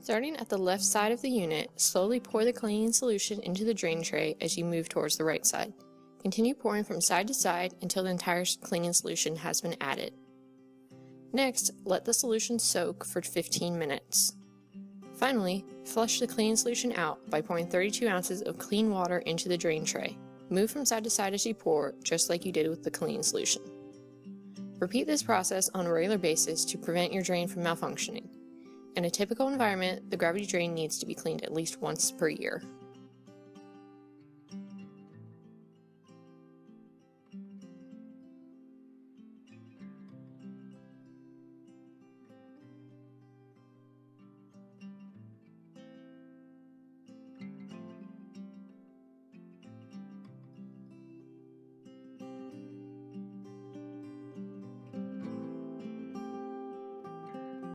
Starting at the left side of the unit, slowly pour the cleaning solution into the drain tray as you move towards the right side. Continue pouring from side to side until the entire cleaning solution has been added. Next, let the solution soak for 15 minutes. Finally, flush the cleaning solution out by pouring 32 ounces of clean water into the drain tray. Move from side to side as you pour, just like you did with the cleaning solution. Repeat this process on a regular basis to prevent your drain from malfunctioning. In a typical environment, the gravity drain needs to be cleaned at least once per year.